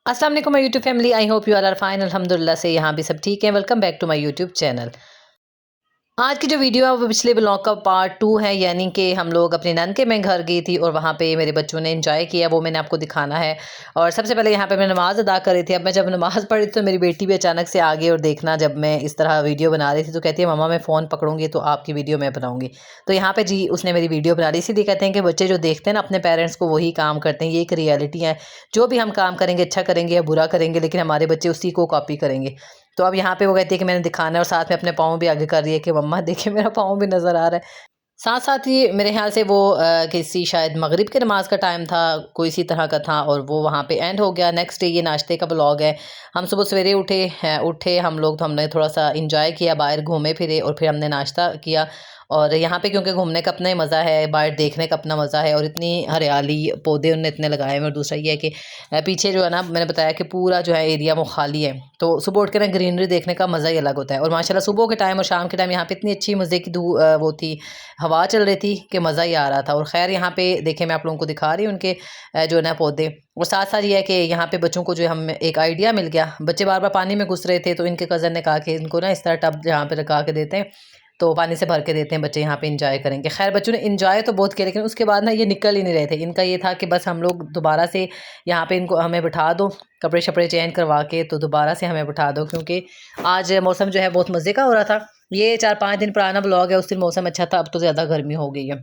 अस्सलाम वालेकुम my YouTube family. I hope you are fine. अल्हम्दुलिल्लाह से यहाँ भी सब ठीक है। Welcome back to my YouTube channel. आज की जो वीडियो है वो पिछले ब्लॉग का पार्ट 2 है, यानी कि हम लोग अपनी नंद के मैं घर गई थी और वहाँ पे मेरे बच्चों ने एंजॉय किया, वो मैंने आपको दिखाना है। और सबसे पहले यहाँ पे मैं नमाज़ अदा कर रही थी। अब मैं जब नमाज़ पढ़ी तो मेरी बेटी भी अचानक से आ गई और देखना, जब मैं इस तरह वीडियो बना रही थी तो कहती है मम्मा मैं फ़ोन पकड़ूंगी तो आपकी वीडियो मैं बनाऊंगी। तो यहाँ पे जी उसने मेरी वीडियो बना ली। इसीलिए कहते हैं कि बच्चे जो देखते हैं ना अपने पेरेंट्स को वही काम करते हैं। ये एक रियलिटी है। जो भी हम काम करेंगे, अच्छा करेंगे या बुरा करेंगे, लेकिन हमारे बच्चे उसी को कॉपी करेंगे। तो अब यहाँ पे वो कहती है कि मैंने दिखाना है, और साथ में अपने पाँव भी आगे कर रही है कि मम्मा देखिए मेरा पाँव भी नज़र आ रहा है। साथ साथ ही मेरे ख्याल से वो किसी शायद मगरिब के नमाज़ का टाइम था, कोई इसी तरह का था, और वो वहाँ पे एंड हो गया। नेक्स्ट डे ये नाश्ते का ब्लॉग है। हम सुबह सवेरे उठे हम लोग, तो हमने थोड़ा सा इंजॉय किया, बाहर घूमे फिरे और फिर हमने नाश्ता किया। और यहाँ पे क्योंकि घूमने का अपना ही मज़ा है, बाहर देखने का अपना मज़ा है, और इतनी हरियाली पौधे उनने इतने लगाए हैं। और दूसरा ये है कि पीछे जो है ना, मैंने बताया कि पूरा जो है एरिया वो खाली है, तो सुबह उठ के ना ग्रीनरी देखने का मज़ा ही अलग होता है। और माशाल्लाह सुबह के टाइम और शाम के टाइम यहाँ पे इतनी अच्छी मज़े की वो थी, हवा चल रही थी कि मज़ा ही आ रहा था। और ख़ैर यहाँ पे देखें, मैं आप लोगों को दिखा रही हूँ उनके जो है ना पौधे। और साथ साथ ये है कि यहाँ पे बच्चों को जो है हम एक आइडिया मिल गया। बच्चे बार बार पानी में घुस रहे थे, तो इनके कज़न ने कहा कि इनको ना इस तरह टब यहाँ पे रखा के देते हैं, तो पानी से भर के देते हैं, बच्चे यहाँ पे इंजॉय करेंगे। खैर बच्चों ने इंजॉय तो बहुत किया, लेकिन उसके बाद ना ये निकल ही नहीं रहे थे। इनका ये था कि बस हम लोग दोबारा से यहाँ पे इनको हमें बिठा दो, कपड़े शपड़े चेंज करवा के, तो दोबारा से हमें बिठा दो, क्योंकि आज मौसम जो है बहुत मज़े का हो रहा था। ये 4-5 दिन पुराना ब्लॉग है, उस दिन मौसम अच्छा था, अब तो ज़्यादा गर्मी हो गई है।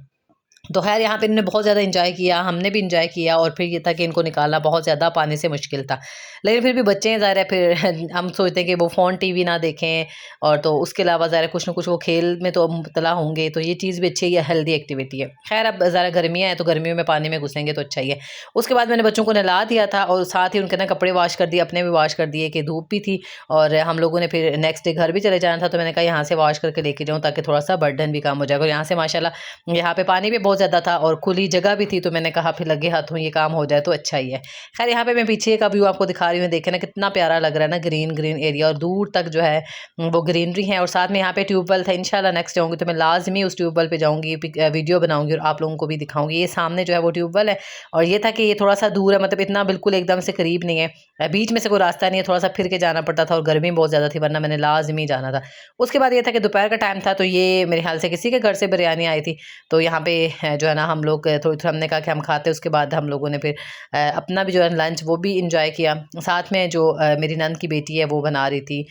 तो खैर यहाँ पे इन्होंने बहुत ज़्यादा एंजॉय किया, हमने भी एंजॉय किया। और फिर ये था कि इनको निकालना बहुत ज़्यादा पानी से मुश्किल था, लेकिन फिर भी बच्चे हैं ज़ाहिर है, फिर हम सोचते हैं कि वो फ़ोन टीवी ना देखें, और तो उसके अलावा ज़ाहिर है कुछ ना कुछ वो खेल में तो मुबतला होंगे, तो ये चीज़ भी अच्छी है, हेल्दी एक्टिविटी है। खैर अब ज़रा गर्मियाँ हैं, तो गर्मियों में पानी में घुसेंगे तो अच्छा ही है। उसके बाद मैंने बच्चों को नहला दिया था, और साथ ही उनके ना कपड़े वॉश कर दिए, अपने भी वॉश कर दिए कि धूप भी थी, और हम लोगों ने फिर नेक्स्ट डे घर भी चले जाना था, तो मैंने कहा यहाँ से वॉश करके लेके जाऊँ, ताकि थोड़ा सा बर्डन भी कम हो जाएगा। और यहाँ से माशाल्लाह यहाँ पे पानी भी बहुत ज़्यादा था और खुली जगह भी थी, तो मैंने कहा फिर लगे हाथों ये काम हो जाए तो अच्छा ही है। खैर यहाँ पे मैं पीछे का व्यू आपको दिखा रही हूँ, देखे ना कितना प्यारा लग रहा है ना, ग्रीन ग्रीन एरिया, और दूर तक जो है वो ग्रीनरी है। और साथ में यहाँ पे ट्यूबवेल था। इंशाल्लाह नेक्स्ट जाऊँगी तो मैं लाजमी उस ट्यूबवेल पे जाऊँगी, वीडियो बनाऊँगी और आप लोगों को भी दिखाऊँगी। ये सामने जो है वो ट्यूबवेल है, और ये था कि ये थोड़ा सा दूर है, मतलब इतना बिल्कुल एकदम से करीब नहीं है, बीच में से कोई रास्ता नहीं है, थोड़ा सा फिर के जाना पड़ता था, और गर्मी बहुत ज़्यादा थी, वरना मैंने लाजमी जाना था। उसके बाद ये था कि दोपहर का टाइम था, तो ये मेरे ख्याल से किसी के घर से बिरयानी आई थी, तो यहाँ पे जो है ना हम लोग थोड़ी थोड़ी हमने कहा कि हम खाते, उसके बाद हम लोगों ने फिर अपना भी जो है लंच वो भी इंजॉय किया। साथ में जो मेरी नंद की बेटी है वो बना रही थी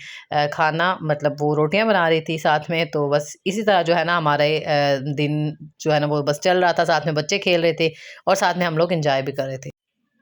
खाना, मतलब वो रोटियां बना रही थी साथ में। तो बस इसी तरह जो है ना हमारे दिन जो है ना वो बस चल रहा था, साथ में बच्चे खेल रहे थे और साथ में हम लोग इंजॉय भी कर रहे थे।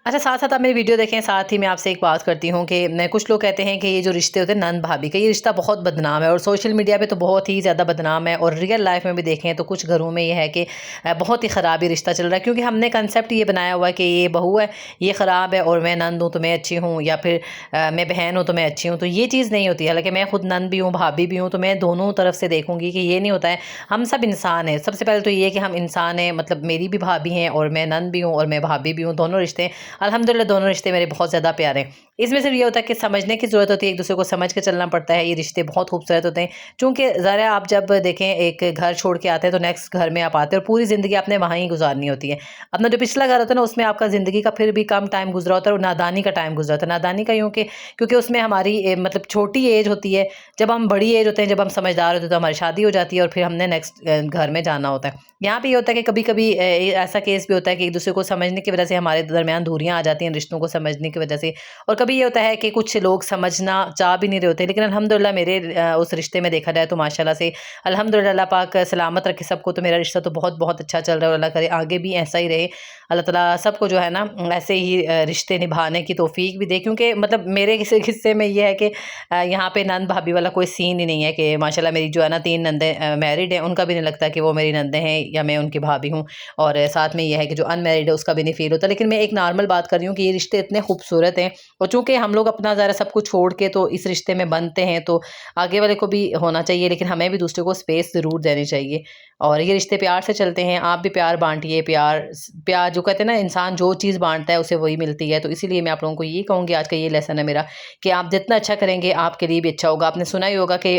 अच्छा, साथ साथ आप मेरी वीडियो देखें, साथ ही मैं आपसे एक बात करती हूँ कि मैं कुछ लोग कहते हैं कि ये जो रिश्ते होते हैं नंद भाभी का, ये रिश्ता बहुत बदनाम है, और सोशल मीडिया पे तो बहुत ही ज़्यादा बदनाम है, और रियल लाइफ में भी देखें तो कुछ घरों में ये है कि बहुत ही ख़राब ये रिश्ता चल रहा है, क्योंकि हमने कंसेप्ट ये बनाया हुआ है कि ये बहू है, ये ख़राब है, और मैं नंद हूँ तो मैं अच्छी हूँ, या फिर मैं बहन हूँ तो मैं अच्छी हूँ। तो ये चीज़ नहीं होती है। हालांकि मैं खुद नंद भी हूँ, भाभी भी हूँ, तो मैं दोनों तरफ से देखूँगी कि ये नहीं होता है। हम सब इंसान हैं। सबसे पहले तो ये कि हम इंसान हैं, मतलब मेरी भी भाभी हैं, और मैं नंद भी हूँ, और मैं भाभी भी हूँ, दोनों रिश्ते अल्हम्दुलिल्लाह दोनों रिश्ते मेरे बहुत ज़्यादा प्यारे हैं। इसमें सिर्फ ये होता है कि समझने की ज़रूरत होती है, एक दूसरे को समझ के चलना पड़ता है। ये रिश्ते बहुत खूबसूरत होते हैं, चूँकि ज़रा आप जब देखें एक घर छोड़ के आते हैं तो नेक्स्ट घर में आप आते हैं, और पूरी ज़िंदगी आपने वहाँ ही गुजारनी होती है। अपना जो पिछला घर होता है ना, उसमें आपका ज़िंदगी का फिर भी कम टाइम गुजरा होता है, और नादानी का टाइम गुजरा होता है। नादानी का यूँ कि क्योंकि उसमें हमारी मतलब छोटी एज होती है। जब हम बड़ी एज होते हैं, जब हम समझदार होते हैं, तो हमारी शादी हो जाती है, और फिर हमने नेक्स्ट घर में जाना होता है। यहाँ पे ये होता है कि कभी कभी ऐसा केस भी होता है कि एक दूसरे को समझने की वजह से हमारे दरमियान दूरियां आ जाती हैं, रिश्तों को समझने की वजह से। और कभी ये होता है कि कुछ लोग समझना चाह भी नहीं रहे होते, लेकिन अल्हम्दुलिल्लाह मेरे उस रिश्ते में देखा जाए तो माशाल्लाह से अल्हम्दुलिल्लाह अल्लाह पाक सलामत रखे सबको। तो मेरा रिश्ता तो बहुत बहुत अच्छा चल रहा है, और अल्लाह करे आगे भी ऐसा ही रहे। अल्लाह ताला सबको जो है ना ऐसे ही रिश्ते निभाने की तौफीक भी दे, क्योंकि मतलब मेरे किसी किस्से में ये है कि यहाँ पे नंद भाभी वाला कोई सीन ही नहीं है कि माशाल्लाह मेरी जो है ना 3 नंदें मैरिड हैं, उनका भी नहीं लगता कि वो मेरी नंदें हैं या मैं उनकी भाभी हूँ। और साथ में ये है कि जो अनमैरिड है उसका भी नहीं फील होता। लेकिन मैं एक नॉर्मल बात कर रही हूँ कि ये रिश्ते इतने खूबसूरत हैं, और चूँकि हम लोग अपना ज़रा सब कुछ छोड़ के तो इस रिश्ते में बनते हैं, तो आगे वाले को भी होना चाहिए, लेकिन हमें भी दूसरे को स्पेस ज़रूर देनी चाहिए। और ये रिश्ते प्यार से चलते हैं। आप भी प्यार बांटिए। प्यार प्यार जो कहते हैं ना, इंसान जो चीज़ बांटता है उसे वही मिलती है। तो इसीलिए मैं आप लोगों को ये कहूँगी, आज का ये लेसन है मेरा, कि आप जितना अच्छा करेंगे आपके लिए भी अच्छा होगा। आपने सुना ही होगा कि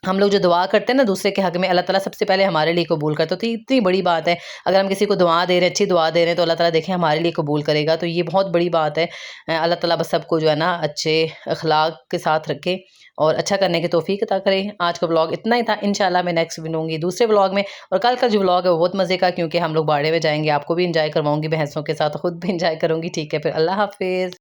हम लोग जो दुआ करते हैं ना दूसरे के हक़ में, अल्लाह ताला सबसे पहले हमारे लिए कबूल करता है। तो इतनी बड़ी बात है, अगर हम किसी को दुआ दे रहे हैं, अच्छी दुआ दे रहे हैं, तो अल्लाह ताला देखें हमारे लिए कबूल करेगा। तो ये बहुत बड़ी बात है। अल्लाह ताला बस सबको जो है ना अच्छे अखलाक के साथ रखे और अच्छा करने की तौफ़ीक अता करे। आज का व्लॉग इतना ही था। इंशाल्लाह मैं नेक्स्ट मिलूँगी दूसरे व्लॉग में। और कल का जो व्लॉग है वो बहुत मज़े का, क्योंकि हम लोग बाड़े में जाएँगे। आपको भी एंजॉय करवाऊँगी भैंसों के साथ, खुद भी एंजॉय करूँगी। ठीक है, फिर अल्लाह हाफ़िज़।